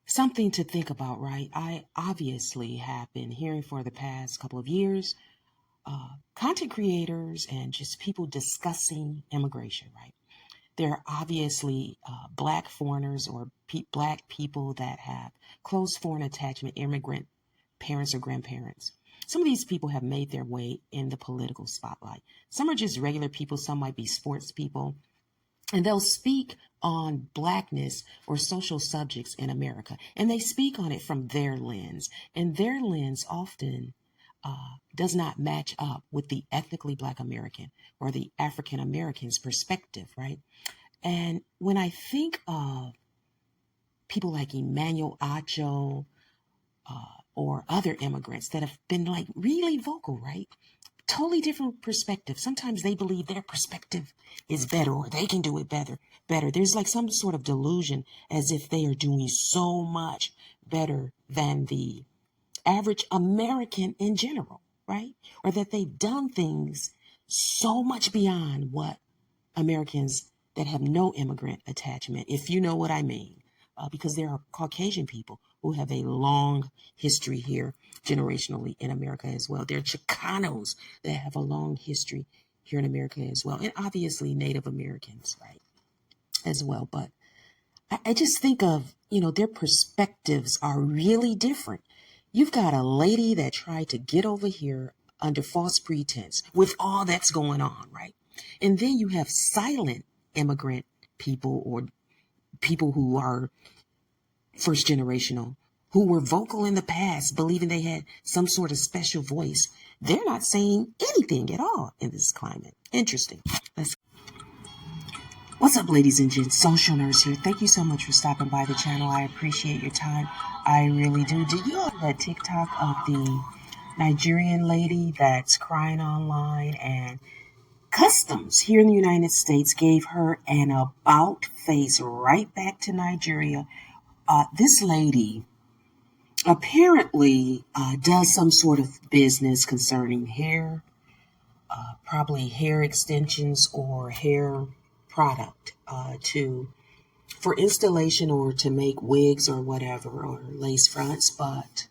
Something to think about, right? I obviously have been hearing for the past couple of years content creators and just people discussing immigration, right? There are obviously Black foreigners or Black people that have close foreign attachment, immigrant parents or grandparents. Some of these people have made their way in the political spotlight. Some are just regular people, some might be sports people, and they'll speak on Blackness or social subjects in America. And they speak on it from their lens. And their lens often does not match up with the ethnically Black American or the African American's perspective, right? And when I think of people like Emmanuel Acho or other immigrants that have been like really vocal, right? Totally different perspective. Sometimes they believe their perspective is better or they can do it better. There's like some sort of delusion as if they are doing so much better than the average American in general, right? Or that they've done things so much beyond what Americans that have no immigrant attachment, if you know what I mean, because there are Caucasian people who have a long history here generationally in America as well. There are Chicanos that have a long history here in America as well. And obviously Native Americans, right, as well. But I just think of, their perspectives are really different. You've got a lady that tried to get over here under false pretense with all that's going on, right? And then you have silent immigrant people or people who are first generational, who were vocal in the past, believing they had some sort of special voice. They're not saying anything at all in this climate. Interesting. What's up, ladies and gents? Social Nurse here. Thank you so much for stopping by the channel. I appreciate your time. I really do. Did you know that TikTok of the Nigerian lady that's crying online, and Customs here in the United States gave her an about face right back to Nigeria? This lady apparently does some sort of business concerning hair, probably hair extensions or hair product for installation or to make wigs or whatever, or lace fronts. But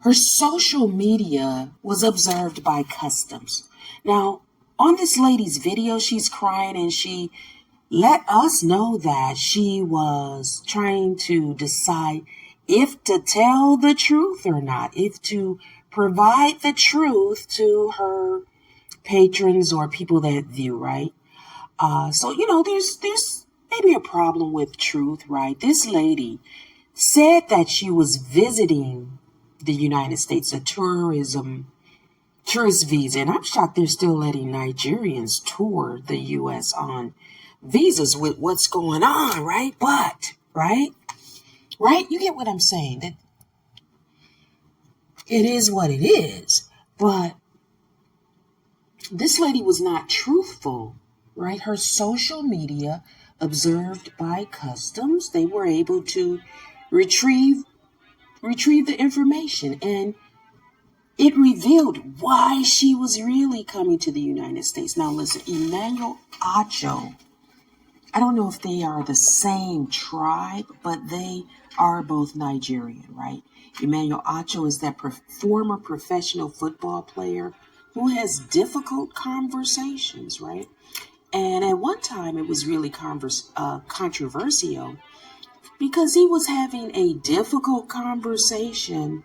her social media was observed by Customs. Now, on this lady's video, she's crying and she let us know that she was trying to decide if to tell the truth or not, if to provide the truth to her patrons or people that view, right? So, there's maybe a problem with truth, right? This lady said that she was visiting the United States, a tourist visa. And I'm shocked they're still letting Nigerians tour the U.S. on visas with what's going on, right? But, right? You get what I'm saying? That it is what it is. But this lady was not truthful, right? Her social media, observed by Customs, they were able to retrieve the information, and it revealed why she was really coming to the United States. Now listen, Emmanuel Acho, I don't know if they are the same tribe, but they are both Nigerian, right? Emmanuel Acho is that former professional football player who has difficult conversations, right? And at one time it was really controversial because he was having a difficult conversation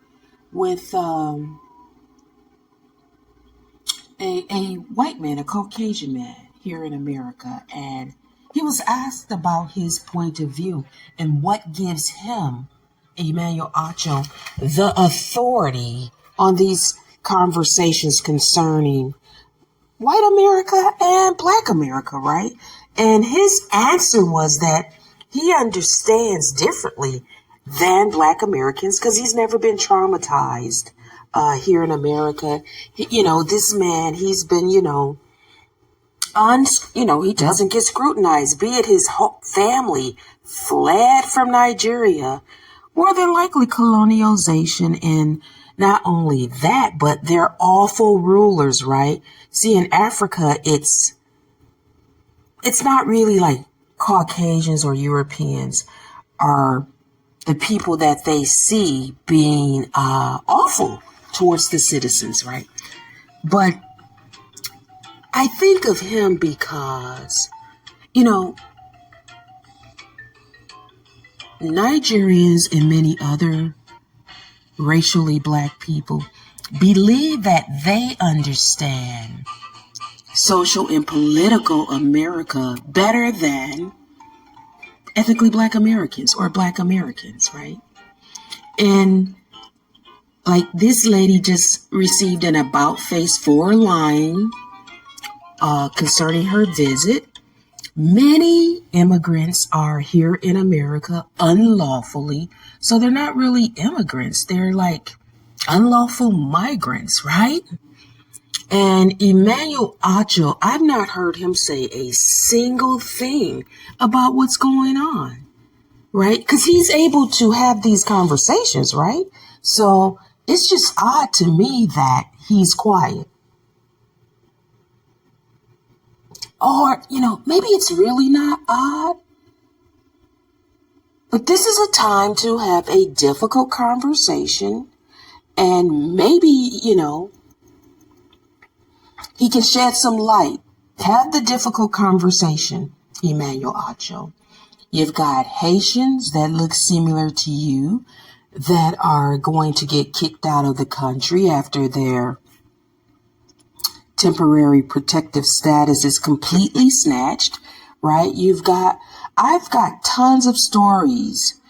with a white man, a Caucasian man here in America. And he was asked about his point of view and what gives him, Emmanuel Acho, the authority on these conversations concerning white America and Black America, right? And his answer was that he understands differently than Black Americans because he's never been traumatized here in America. This man, he's been, he doesn't get scrutinized, be it his whole family fled from Nigeria, more than likely colonialization. And not only that, but they're awful rulers, right? See, in Africa, it's not really like Caucasians or Europeans are the people that they see being awful towards the citizens, right? But I think of him because, Nigerians and many other racially black people believe that they understand social and political America better than ethnically black Americans or black Americans, right? And like this lady just received an about face 4 line concerning her visit. Many immigrants are here in America unlawfully, so they're not really immigrants. They're like unlawful migrants, right? And Emmanuel Acho, I've not heard him say a single thing about what's going on, right? Because he's able to have these conversations, right? So it's just odd to me that he's quiet. Or, maybe it's really not odd. But this is a time to have a difficult conversation. And maybe, he can shed some light. Have the difficult conversation, Emmanuel Acho. You've got Haitians that look similar to you that are going to get kicked out of the country after their temporary protective status is completely snatched, right? I've got tons of stories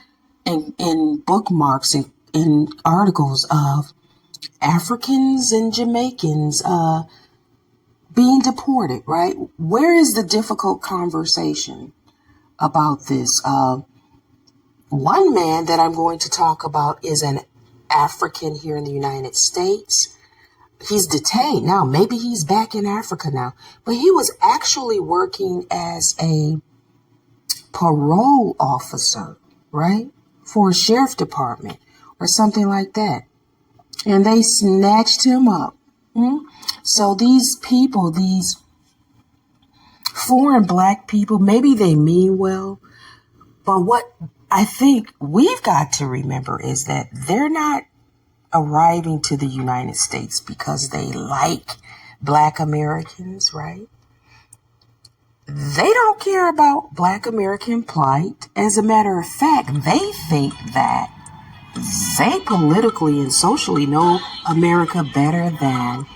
and bookmarks and in articles of Africans and Jamaicans being deported, right? Where is the difficult conversation about this? One man that I'm going to talk about is an African here in the United States. He's detained now. Maybe he's back in Africa now, but he was actually working as a parole officer, right? For a sheriff department or something like that. And they snatched him up. So these people, these foreign black people, maybe they mean well, but what I think we've got to remember is that they're not arriving to the United States because they like black Americans, right? They don't care about black American plight. As a matter of fact, they think that they politically and socially know America better than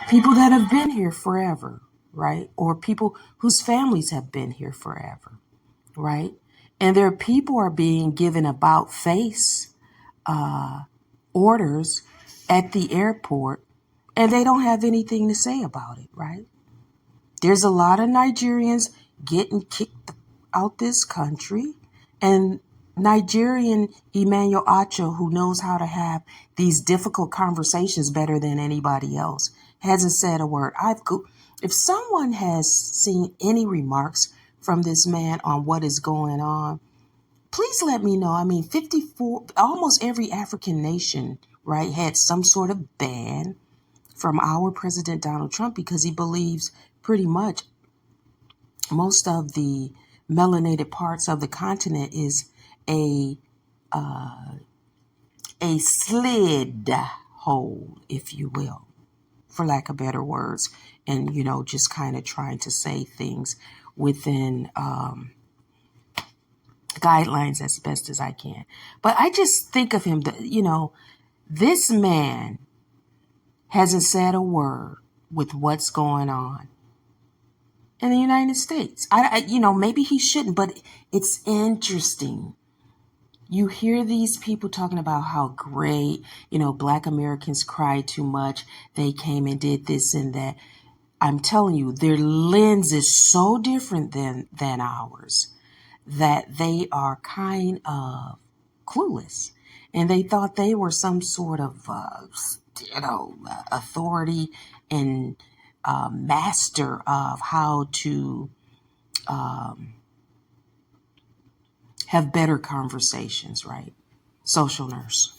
people that have been here forever, right? Or people whose families have been here forever, right? And their people are being given about face orders at the airport, and they don't have anything to say about it, right? There's a lot of Nigerians getting kicked out this country, and Nigerian Emmanuel Acho, who knows how to have these difficult conversations better than anybody else, hasn't said a word. If someone has seen any remarks from this man on what is going on, please let me know. I mean, 54, almost every African nation, right, had some sort of ban from our President Donald Trump because he believes pretty much most of the melanated parts of the continent is a slid hole, if you will, for lack of better words, and, just kind of trying to say things within guidelines as best as I can. But I just think of him, this man hasn't said a word with what's going on in the United States. Maybe he shouldn't, but it's interesting. You hear these people talking about how great, black Americans cry too much. They came and did this and that. I'm telling you, their lens is so different than ours that they are kind of clueless. And they thought they were some sort of, authority and master of how to have better conversations, right? Social nurse.